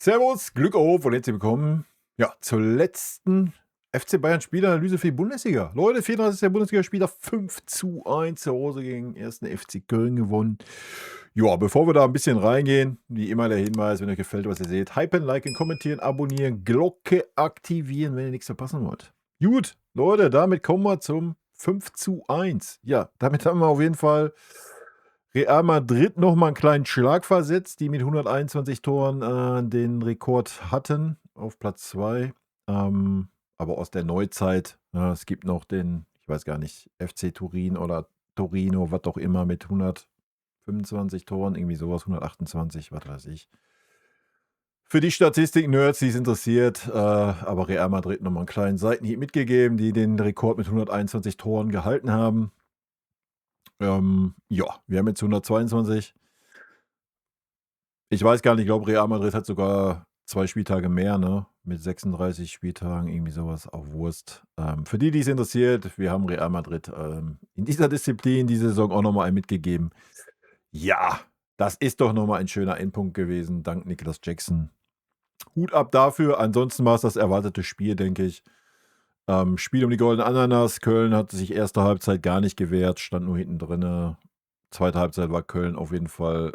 Servus, Glück auf und herzlich willkommen, ja, zur letzten FC Bayern Spielanalyse für die Bundesliga. Leute, 34. Bundesligaspieler, 5:1 zu Hause gegen 1. FC Köln gewonnen. Ja, bevor wir da ein bisschen reingehen, wie immer der Hinweis, wenn euch gefällt, was ihr seht, hypen, liken, kommentieren, abonnieren, Glocke aktivieren, wenn ihr nichts verpassen wollt. Gut, Leute, damit kommen wir zum 5:1. Ja, damit haben wir auf jeden Fall Real Madrid noch mal 'n kleinen Schlag versetzt, die mit 121 Toren, den Rekord hatten auf Platz 2. Aber aus der Neuzeit, es gibt noch den, ich weiß gar nicht, FC Turin oder Torino, was auch immer, mit 125 Toren, irgendwie sowas, 128, was weiß ich. Für die Statistik-Nerds, die es interessiert, aber Real Madrid noch mal 'n kleinen Seitenhieb mitgegeben, die den Rekord mit 121 Toren gehalten haben. Ja, wir haben jetzt 122. Ich weiß gar nicht, ich glaube, Real Madrid hat sogar 2 Spieltage mehr, ne? Mit 36 Spieltagen, irgendwie sowas, auch Wurst. Für die, die es interessiert, wir haben Real Madrid, in dieser Disziplin diese Saison auch noch mal einen mitgegeben. Ja, das ist doch noch mal ein schöner Endpunkt gewesen, dank Nicolas Jackson. Hut ab dafür. Ansonsten war es das erwartete Spiel, denke ich. Spiel um die goldene Ananas. Köln hat sich erste Halbzeit gar nicht gewehrt, stand nur hinten drinne. Zweite Halbzeit war Köln auf jeden Fall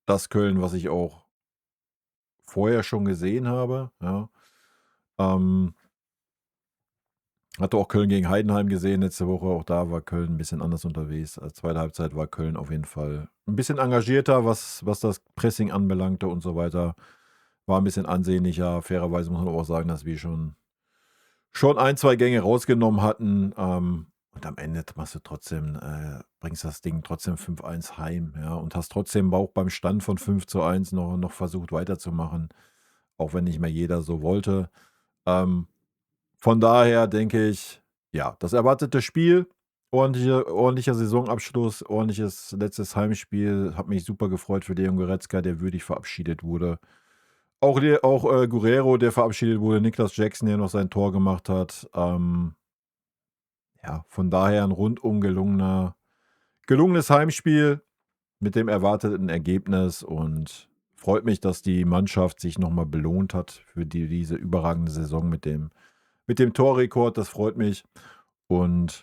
das Köln, was ich auch vorher schon gesehen habe, ja. Ähm, Hatte auch Köln gegen Heidenheim gesehen letzte Woche. Auch da war Köln ein bisschen anders unterwegs. Zweite Halbzeit war Köln auf jeden Fall ein bisschen engagierter, was das Pressing anbelangte und so weiter. War ein bisschen ansehnlicher. Fairerweise muss man aber auch sagen, dass wir schon ein, 2 Gänge rausgenommen hatten. Und am Ende machst du trotzdem bringst das Ding trotzdem 5:1 heim, ja, und hast trotzdem auch beim Stand von 5:1 noch versucht weiterzumachen, auch wenn nicht mehr jeder so wollte. Ähm, von daher denke ich, ja, das erwartete Spiel, ordentlicher Saisonabschluss, ordentliches letztes Heimspiel. Hat mich super gefreut für Leon Goretzka, der würdig verabschiedet wurde. Auch Guerreiro, der verabschiedet wurde, Nicolas Jackson, der noch sein Tor gemacht hat. Ja, von daher ein rundum gelungenes Heimspiel mit dem erwarteten Ergebnis und freut mich, dass die Mannschaft sich noch mal belohnt hat für diese überragende Saison mit dem Torrekord. Das freut mich. Und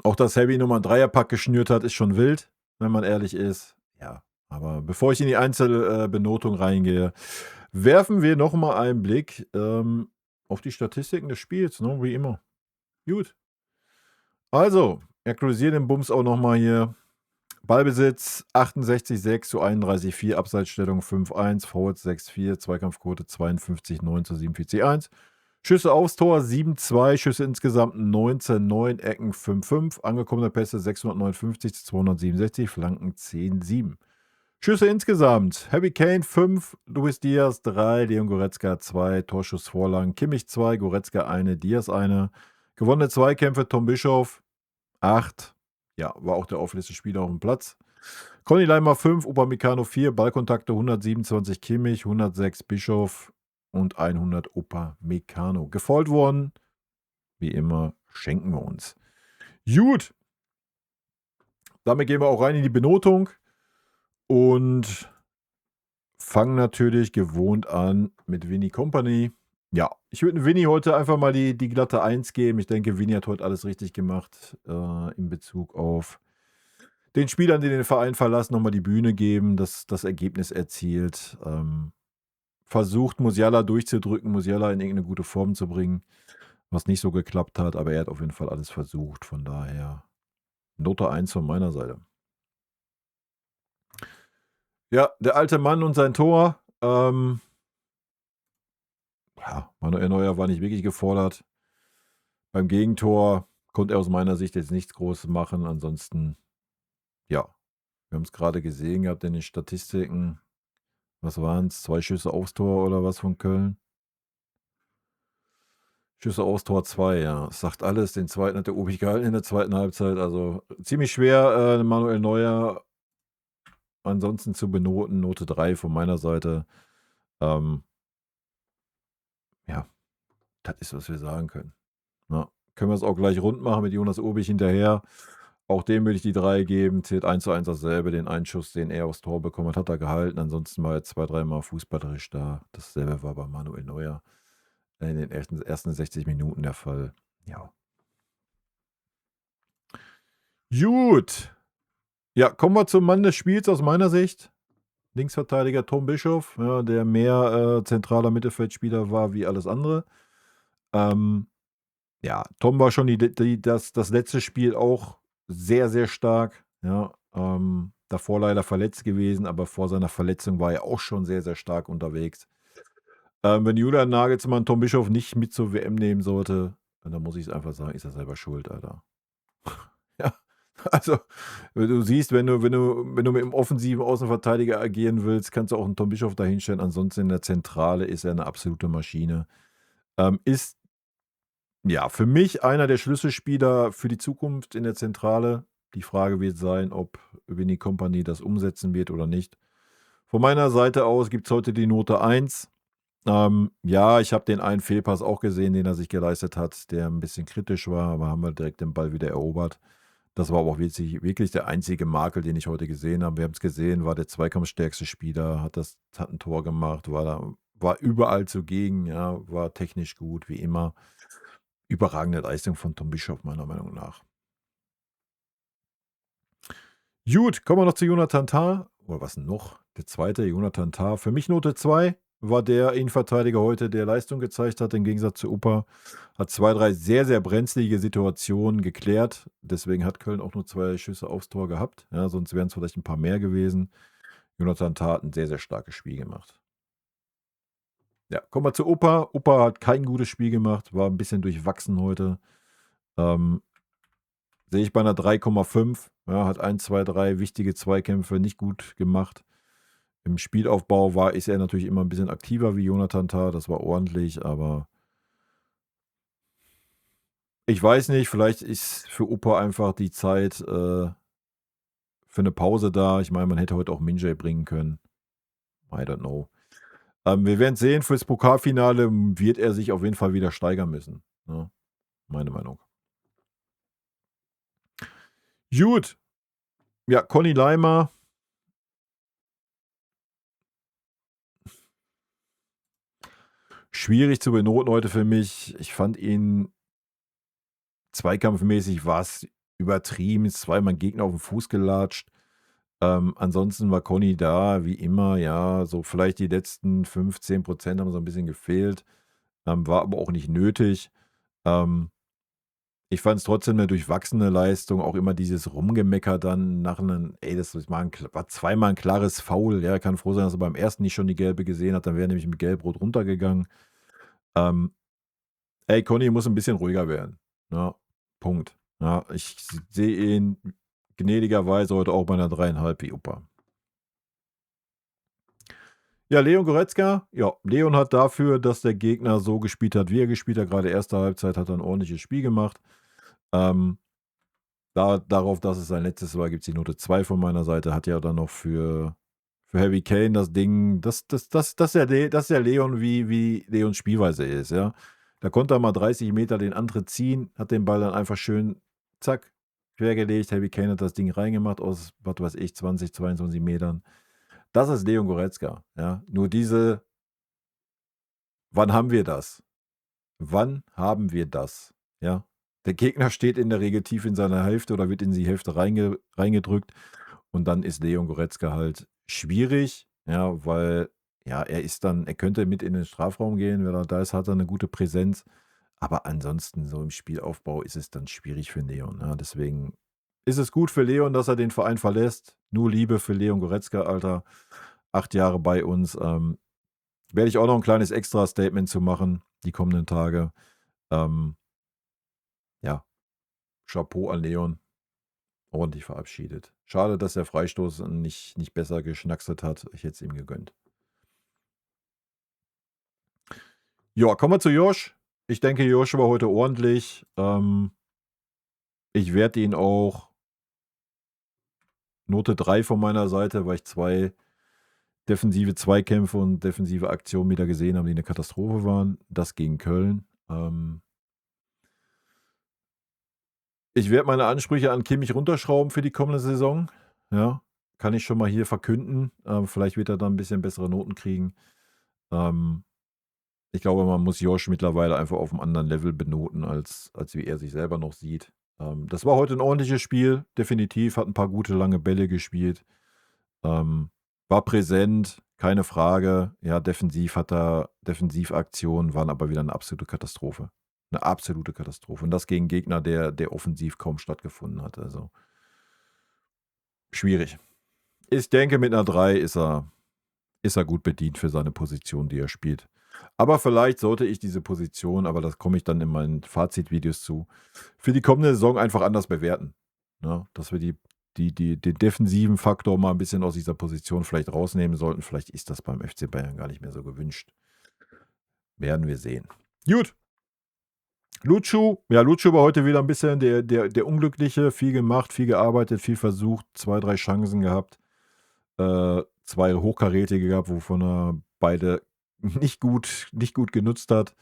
auch, dass Heavy noch mal 'n Dreierpack geschnürt hat, ist schon wild, wenn man ehrlich ist. Ja, aber bevor ich in die Benotung reingehe, werfen wir noch mal einen Blick, auf die Statistiken des Spiels, ne, wie immer. Gut. Also, aktualisieren den Bums auch noch mal hier. Ballbesitz 68,6 zu 31,4, Abseitsstellung 5:1, Fouls 6,4, Zweikampfquote 52,9 zu 47,1. Schüsse aufs Tor 7,2, Schüsse insgesamt 19,9, Ecken 5,5, angekommene Pässe 659 zu 267, Flanken 10,7. Schüsse insgesamt: Harry Kane 5, Luis Diaz 3, Leon Goretzka 2, Torschussvorlagen Kimmich 2, Goretzka 1, Diaz 1. Gewonnene Zweikämpfe Tom Bischof 8. Ja, war auch der auffälligste Spieler auf dem Platz. Conny Leimer 5, Upamecano 4, Ballkontakte 127 Kimmich, 106 Bischof und 100 Upamecano. Gefoult worden, wie immer, schenken wir uns. Gut, damit gehen wir auch rein in die Benotung und fangen natürlich gewohnt an mit Vinny Kompany. Ja, ich würde Vinny heute einfach mal die glatte 1 geben. Ich denke, Vinny hat heute alles richtig gemacht, in Bezug auf den Spielern, die den Verein verlassen, nochmal die Bühne geben, das Ergebnis erzielt. Versucht, Musiala durchzudrücken, Musiala in irgendeine gute Form zu bringen, was nicht so geklappt hat, aber er hat auf jeden Fall alles versucht. Von daher Note 1 von meiner Seite. Ja, der alte Mann und sein Tor. Ja, Manuel Neuer war nicht wirklich gefordert. Beim Gegentor konnte er aus meiner Sicht jetzt nichts Großes machen. Ansonsten, ja, wir haben es gerade gesehen gehabt in den Statistiken. Was waren es? 2 Schüsse aufs Tor oder was von Köln? Schüsse aufs Tor 2, ja. Das sagt alles. Den zweiten hat der Obi gehalten in der zweiten Halbzeit. Also ziemlich schwer, Manuel Neuer ansonsten zu benoten. Note 3 von meiner Seite. Ähm, ja, das ist, was wir sagen können. Ja. Können wir es auch gleich rund machen mit Jonas Obich hinterher. Auch dem würde ich die 3 geben. Zählt 1:1 dasselbe. Den einen Schuss, den er aufs Tor bekommen hat er gehalten. Ansonsten war er 2, dreimal fußballerisch da. Dasselbe war bei Manuel Neuer in den ersten 60 Minuten der Fall. Ja. Gut. Ja, kommen wir zum Mann des Spiels aus meiner Sicht. Linksverteidiger Tom Bischof, ja, der mehr zentraler Mittelfeldspieler war wie alles andere. Ja, Tom war schon das letzte Spiel auch sehr, sehr stark. Ja, davor leider verletzt gewesen, aber vor seiner Verletzung war er auch schon sehr, sehr stark unterwegs. Wenn Julian Nagelsmann Tom Bischof nicht mit zur WM nehmen sollte, dann muss ich es einfach sagen, ist er selber schuld, Alter. Ja, also, du siehst, wenn du mit dem offensiven Außenverteidiger agieren willst, kannst du auch einen Tom Bischof da hinstellen. Ansonsten in der Zentrale ist er eine absolute Maschine. Ist, ja, für mich einer der Schlüsselspieler für die Zukunft in der Zentrale. Die Frage wird sein, ob Winnie Kompany das umsetzen wird oder nicht. Von meiner Seite aus gibt es heute die Note 1. Ja, ich habe den einen Fehlpass auch gesehen, den er sich geleistet hat, der ein bisschen kritisch war, aber haben wir direkt den Ball wieder erobert. Das war aber auch wirklich der einzige Makel, den ich heute gesehen habe. Wir haben es gesehen, war der zweikampfstärkste Spieler, hat ein Tor gemacht, war überall zugegen, ja, war technisch gut, wie immer. Überragende Leistung von Tom Bischof, meiner Meinung nach. Gut, kommen wir noch zu Jonathan Tah. Oder was denn noch? Der zweite, Jonathan Tah. Für mich Note 2 war der Innenverteidiger heute, der Leistung gezeigt hat, im Gegensatz zu Upper. Hat 2, 3 sehr, sehr brenzlige Situationen geklärt. Deswegen hat Köln auch nur 2 Schüsse aufs Tor gehabt. Ja, sonst wären es vielleicht ein paar mehr gewesen. Jonathan Tah hat ein sehr, sehr starkes Spiel gemacht. Ja, kommen wir zu Upper. Upper hat kein gutes Spiel gemacht, war ein bisschen durchwachsen heute. Sehe ich bei einer 3,5. Ja, hat 1, 2, 3 wichtige Zweikämpfe nicht gut gemacht. Im Spielaufbau ist er natürlich immer ein bisschen aktiver wie Jonathan Tah. Das war ordentlich, aber ich weiß nicht, vielleicht ist für Upper einfach die Zeit für eine Pause da. Ich meine, man hätte heute auch Minjay bringen können. I don't know. Wir werden sehen, fürs Pokalfinale wird er sich auf jeden Fall wieder steigern müssen. Ne? Meine Meinung. Gut. Ja, Conny Leimer. Schwierig zu benoten heute für mich. Ich fand ihn zweikampfmäßig war es übertrieben, ist zweimal Gegner auf den Fuß gelatscht. Ansonsten war Conny da, wie immer, ja, so vielleicht die letzten 15% haben so ein bisschen gefehlt, war aber auch nicht nötig. Ich fand es trotzdem eine durchwachsene Leistung, auch immer dieses Rumgemecker dann nach einem, das war zweimal ein klares Foul, ja, kann froh sein, dass er beim ersten nicht schon die gelbe gesehen hat, dann wäre er nämlich mit Gelb-Rot runtergegangen. Conny muss ein bisschen ruhiger werden, ja, Punkt. Ja, ich sehe ihn gnädigerweise heute auch bei einer 3,5 wie Upper. Ja, Leon Goretzka. Ja, Leon hat dafür, dass der Gegner so gespielt hat, wie er gespielt hat, gerade erste Halbzeit, hat er ein ordentliches Spiel gemacht. Darauf, dass es sein letztes war, gibt es die Note 2 von meiner Seite. Hat ja dann noch für Harry Kane das Ding, das ist ja Leon, wie Leons Spielweise ist, ja. Da konnte er mal 30 Meter den Antritt ziehen, hat den Ball dann einfach schön, zack, quergelegt. Harry Kane hat das Ding reingemacht aus, was weiß ich, 20, 22 Metern. Das ist Leon Goretzka, ja. Nur wann haben wir das? Wann haben wir das? Ja. Der Gegner steht in der Regel tief in seiner Hälfte oder wird in die Hälfte reingedrückt. Und dann ist Leon Goretzka halt schwierig, ja, weil ja, er könnte mit in den Strafraum gehen, wenn er da ist, hat er eine gute Präsenz. Aber ansonsten, so im Spielaufbau, ist es dann schwierig für Leon. Ja. Deswegen ist es gut für Leon, dass er den Verein verlässt. Nur Liebe für Leon Goretzka, Alter. 8 Jahre bei uns. Werde ich auch noch ein kleines Extra-Statement zu machen, die kommenden Tage. Ja, Chapeau an Leon. Ordentlich verabschiedet. Schade, dass der Freistoß nicht besser geschnackselt hat. Ich hätte es ihm gegönnt. Ja, kommen wir zu Josh. Ich denke, Josh war heute ordentlich. Ich werde ihn auch Note 3 von meiner Seite, weil ich 2 defensive Zweikämpfe und defensive Aktionen wieder gesehen habe, die eine Katastrophe waren. Das gegen Köln. Ich werde meine Ansprüche an Kimmich runterschrauben für die kommende Saison. Ja, kann ich schon mal hier verkünden. Vielleicht wird er dann ein bisschen bessere Noten kriegen. Ich glaube, man muss Josh mittlerweile einfach auf einem anderen Level benoten, als wie er sich selber noch sieht. Das war heute ein ordentliches Spiel, definitiv. Hat ein paar gute lange Bälle gespielt. War präsent, keine Frage. Ja, Defensivaktionen waren aber wieder eine absolute Katastrophe. Eine absolute Katastrophe. Und das gegen Gegner, der offensiv kaum stattgefunden hat. Also schwierig. Ich denke, mit einer 3 ist er gut bedient für seine Position, die er spielt. Aber vielleicht sollte ich diese Position, aber das komme ich dann in meinen Fazitvideos zu, für die kommende Saison einfach anders bewerten. Ne? Dass wir den defensiven Faktor mal ein bisschen aus dieser Position vielleicht rausnehmen sollten. Vielleicht ist das beim FC Bayern gar nicht mehr so gewünscht. Werden wir sehen. Gut. Luchu war heute wieder ein bisschen der Unglückliche. Viel gemacht, viel gearbeitet, viel versucht, 2, 3 Chancen gehabt. 2 hochkarätige gehabt, wovon er beide nicht gut genutzt hat.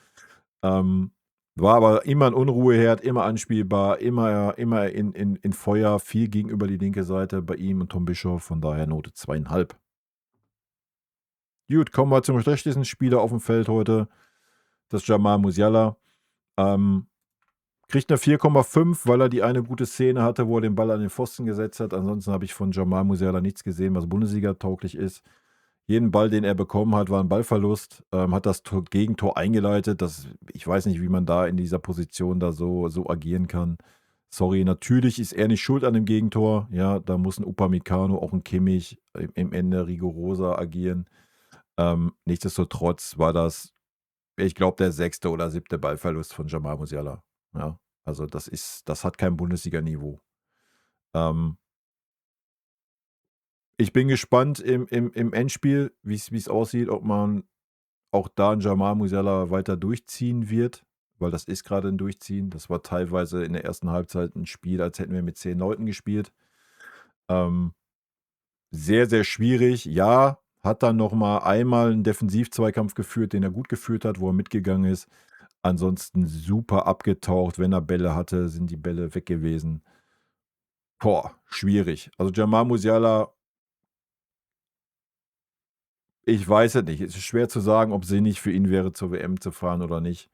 War aber immer ein Unruheherd, immer anspielbar, immer in Feuer, viel gegenüber die linke Seite bei ihm und Tom Bischof, von daher Note 2,5. Gut, kommen wir zum schlechtesten Spieler auf dem Feld heute. Das ist Jamal Musiala. Kriegt eine 4,5, weil er die eine gute Szene hatte, wo er den Ball an den Pfosten gesetzt hat. Ansonsten habe ich von Jamal Musiala nichts gesehen, was Bundesliga-tauglich ist. Jeden Ball, den er bekommen hat, war ein Ballverlust. Hat das Gegentor eingeleitet. Ich weiß nicht, wie man da in dieser Position da so agieren kann. Sorry, natürlich ist er nicht schuld an dem Gegentor. Ja, da muss ein Upamecano, auch ein Kimmich im Ende rigoroser agieren. Nichtsdestotrotz war das, ich glaube, der 6. oder 7. Ballverlust von Jamal Musiala. Ja, also das hat kein Bundesliga-Niveau. Ich bin gespannt im Endspiel, wie es aussieht, ob man auch da einen Jamal Musiala weiter durchziehen wird, weil das ist gerade ein Durchziehen. Das war teilweise in der ersten Halbzeit ein Spiel, als hätten wir mit 10 Leuten gespielt. Sehr, sehr schwierig. Ja, hat dann noch mal einmal einen Defensiv-Zweikampf geführt, den er gut geführt hat, wo er mitgegangen ist. Ansonsten super abgetaucht. Wenn er Bälle hatte, sind die Bälle weg gewesen. Boah, schwierig. Also Jamal Musiala, ich weiß es nicht. Es ist schwer zu sagen, ob sinnig für ihn wäre, zur WM zu fahren oder nicht.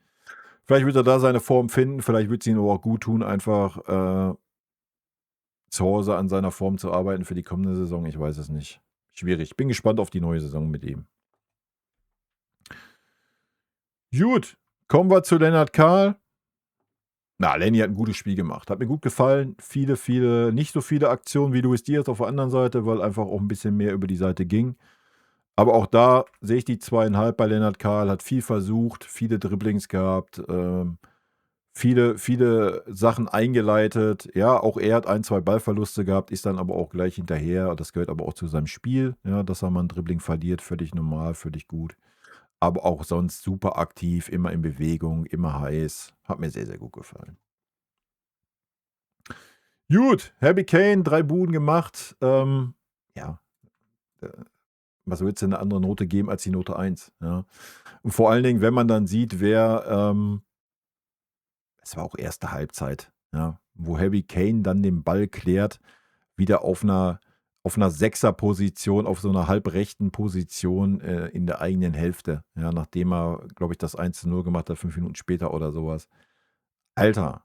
Vielleicht wird er da seine Form finden. Vielleicht wird es ihm aber auch gut tun, einfach zu Hause an seiner Form zu arbeiten für die kommende Saison. Ich weiß es nicht. Schwierig. Bin gespannt auf die neue Saison mit ihm. Gut, kommen wir zu Lennart Kahl. Lenny hat ein gutes Spiel gemacht. Hat mir gut gefallen. Nicht so viele Aktionen wie Luis Diaz auf der anderen Seite, weil einfach auch ein bisschen mehr über die Seite ging. Aber auch da sehe ich die 2,5 bei Lennart Kahl. Hat viel versucht, viele Dribblings gehabt, viele Sachen eingeleitet. Ja, auch er hat 1, 2 Ballverluste gehabt, ist dann aber auch gleich hinterher. Das gehört aber auch zu seinem Spiel, ja, dass er mal ein Dribbling verliert. Völlig normal, völlig gut. Aber auch sonst super aktiv, immer in Bewegung, immer heiß. Hat mir sehr, sehr gut gefallen. Gut, Harry Kane, 3 Buden gemacht. Ja, was willst du eine andere Note geben als die Note 1? Ja? Und vor allen Dingen, wenn man dann sieht, es war auch erste Halbzeit, ja, wo Harry Kane dann den Ball klärt, wieder auf einer 6er-Position, auf so einer halbrechten Position in der eigenen Hälfte, ja, nachdem er, glaube ich, das 1:0 gemacht hat, 5 Minuten später oder sowas. Alter,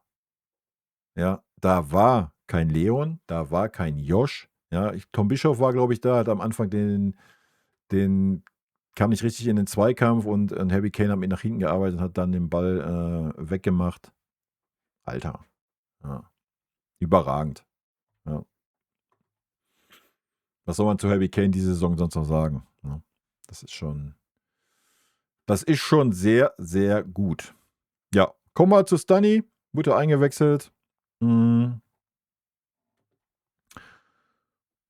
ja, da war kein Leon, da war kein Josh, ja, Tom Bischof war, glaube ich, da, hat am Anfang kam nicht richtig in den Zweikampf und Harry Kane hat mit nach hinten gearbeitet und hat dann den Ball weggemacht. Alter, ja, überragend. Ja. Was soll man zu Harry Kane diese Saison sonst noch sagen? Ja, das ist schon sehr, sehr gut. Ja, kommen wir zu Stunny. Wurde eingewechselt.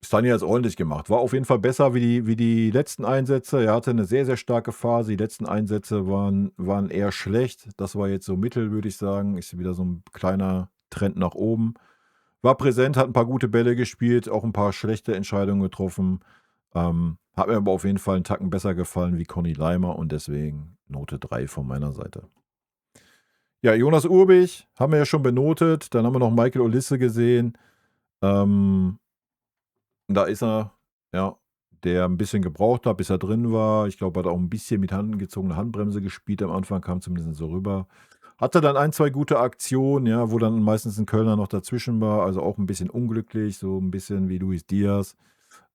Stunny hat es ordentlich gemacht. War auf jeden Fall besser wie die letzten Einsätze. Er hatte eine sehr, sehr starke Phase. Die letzten Einsätze waren eher schlecht. Das war jetzt so mittel, würde ich sagen. Ist wieder so ein kleiner Trend nach oben. War präsent, hat ein paar gute Bälle gespielt, auch ein paar schlechte Entscheidungen getroffen. Hat mir aber auf jeden Fall einen Tacken besser gefallen wie Conny Leimer und deswegen Note 3 von meiner Seite. Ja, Jonas Urbich haben wir ja schon benotet. Dann haben wir noch Michael Olisse gesehen. Da ist er, ja, der ein bisschen gebraucht hat, bis er drin war. Ich glaube, hat auch ein bisschen mit gezogener Handbremse gespielt am Anfang, kam zumindest so rüber. Hatte dann ein, 2 gute Aktionen, ja, wo dann meistens ein Kölner noch dazwischen war, also auch ein bisschen unglücklich, so ein bisschen wie Luis Diaz.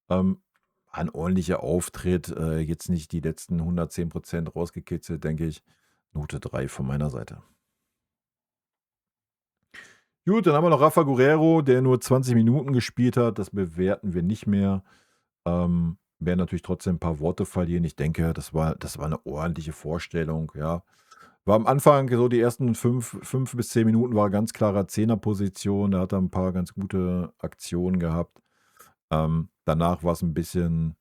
Ein ordentlicher Auftritt, jetzt nicht die letzten 110% rausgekitzelt, denke ich. Note 3 von meiner Seite. Gut, dann haben wir noch Rafa Guerrero, der nur 20 Minuten gespielt hat. Das bewerten wir nicht mehr. Werden natürlich trotzdem ein paar Worte verlieren. Ich denke, das war eine ordentliche Vorstellung, ja. War am Anfang so die ersten 5 bis 10 Minuten war ganz klarer Zehnerposition. Da hat er ein paar ganz gute Aktionen gehabt. Danach war es ein bisschen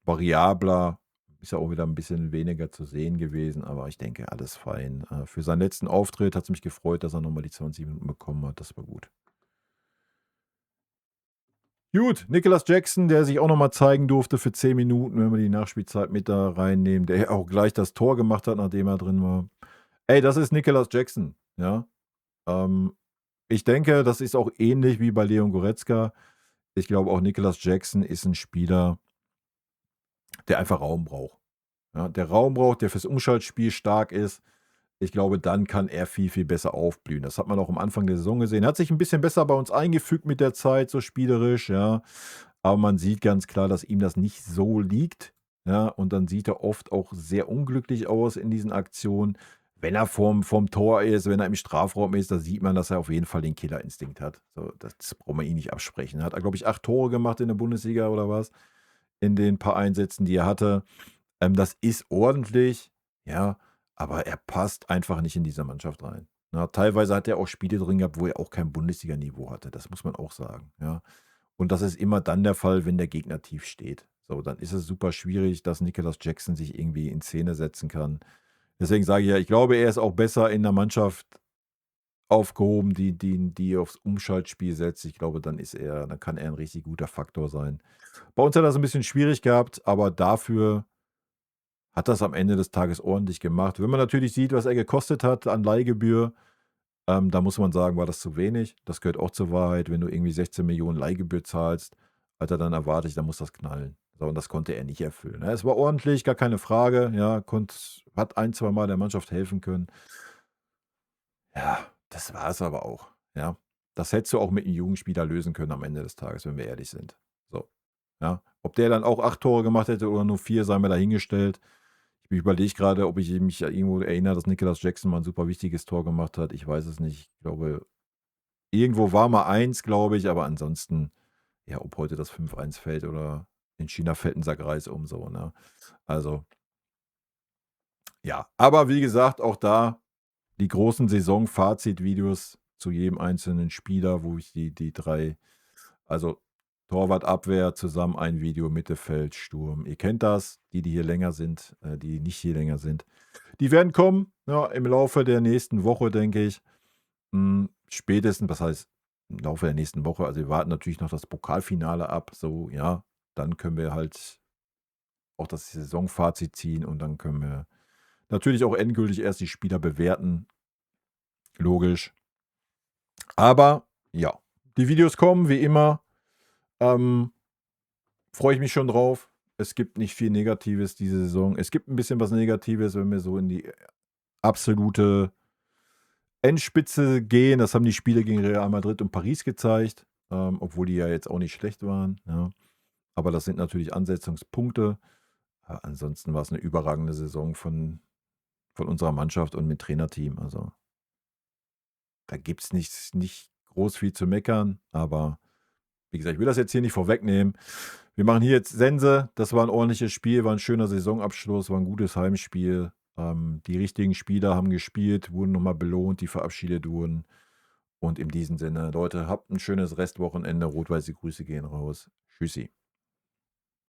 variabler. Ist ja auch wieder ein bisschen weniger zu sehen gewesen, aber ich denke, alles fein. Für seinen letzten Auftritt hat es mich gefreut, dass er nochmal die 20 Minuten bekommen hat. Das war gut. Gut, Nicholas Jackson, der sich auch nochmal zeigen durfte für 10 Minuten, wenn wir die Nachspielzeit mit da reinnehmen, der auch gleich das Tor gemacht hat, nachdem er drin war. Ey, das ist Nicholas Jackson, ja. Ich denke, das ist auch ähnlich wie bei Leon Goretzka. Ich glaube auch Nicholas Jackson ist ein Spieler, der einfach Raum braucht. Ja, der Raum braucht, der fürs Umschaltspiel stark ist. Ich glaube, dann kann er viel, viel besser aufblühen. Das hat man auch am Anfang der Saison gesehen. Er hat sich ein bisschen besser bei uns eingefügt mit der Zeit, so spielerisch, ja. Aber man sieht ganz klar, dass ihm das nicht so liegt. Ja, und dann sieht er oft auch sehr unglücklich aus in diesen Aktionen. Wenn er vorm Tor ist, wenn er im Strafraum ist, da sieht man, dass er auf jeden Fall den Killerinstinkt hat. So, das braucht man ihn nicht absprechen. Hat er, glaube ich, 8 Tore gemacht in der Bundesliga oder was? In den paar Einsätzen, die er hatte. Das ist ordentlich, ja, aber er passt einfach nicht in diese Mannschaft rein. Ja, teilweise hat er auch Spiele drin gehabt, wo er auch kein Bundesliga-Niveau hatte. Das muss man auch sagen, ja. Und das ist immer dann der Fall, wenn der Gegner tief steht. So, dann ist es super schwierig, dass Nicholas Jackson sich irgendwie in Szene setzen kann. Deswegen sage ich ja, ich glaube, er ist auch besser in der Mannschaft aufgehoben, die aufs Umschaltspiel setzt. Ich glaube, dann kann er ein richtig guter Faktor sein. Bei uns hat er es ein bisschen schwierig gehabt, aber dafür hat das am Ende des Tages ordentlich gemacht. Wenn man natürlich sieht, was er gekostet hat an Leihgebühr, da muss man sagen, war das zu wenig. Das gehört auch zur Wahrheit. Wenn du irgendwie 16 Millionen Leihgebühr zahlst, Alter, dann erwarte ich, dann muss das knallen. So, und das konnte er nicht erfüllen. Ja, es war ordentlich, gar keine Frage. Ja, hat ein, zwei Mal der Mannschaft helfen können. Ja, das war es aber auch. Ja, das hättest du auch mit einem Jugendspieler lösen können am Ende des Tages, wenn wir ehrlich sind. So, ja. Ob der dann auch 8 Tore gemacht hätte oder nur 4, sei mir dahingestellt. Ich überlege gerade, ob ich mich irgendwo erinnere, dass Nicholas Jackson mal ein super wichtiges Tor gemacht hat. Ich weiß es nicht. Ich glaube, irgendwo war mal 1, glaube ich, aber ansonsten, ja, ob heute das 5-1 fällt oder in China fällt ein Sack Reis um, so, ne? Also, ja. Aber wie gesagt, auch da die großen Saison-Fazit-Videos zu jedem einzelnen Spieler, wo ich die 3, also Torwart, Abwehr, zusammen ein Video, Mittelfeld, Sturm. Ihr kennt das, die hier länger sind, die nicht hier länger sind. Die werden kommen, ja, im Laufe der nächsten Woche, denke ich. Spätestens, was heißt im Laufe der nächsten Woche? Also wir warten natürlich noch das Pokalfinale ab, so, ja. Dann können wir halt auch das Saisonfazit ziehen und dann können wir natürlich auch endgültig erst die Spieler bewerten. Logisch. Aber ja, die Videos kommen, wie immer. Freue ich mich schon drauf. Es gibt nicht viel Negatives diese Saison. Es gibt ein bisschen was Negatives, wenn wir so in die absolute Endspitze gehen. Das haben die Spiele gegen Real Madrid und Paris gezeigt, obwohl die ja jetzt auch nicht schlecht waren. Ja. Aber das sind natürlich Ansetzungspunkte. Ansonsten war es eine überragende Saison von unserer Mannschaft und mit Trainerteam. Also da gibt es nicht groß viel zu meckern. Aber wie gesagt, ich will das jetzt hier nicht vorwegnehmen. Wir machen hier jetzt Sense. Das war ein ordentliches Spiel, war ein schöner Saisonabschluss, war ein gutes Heimspiel. Die richtigen Spieler haben gespielt, wurden nochmal belohnt, die verabschiedet wurden. Und in diesem Sinne, Leute, habt ein schönes Restwochenende. Rot-weiße Grüße gehen raus. Tschüssi.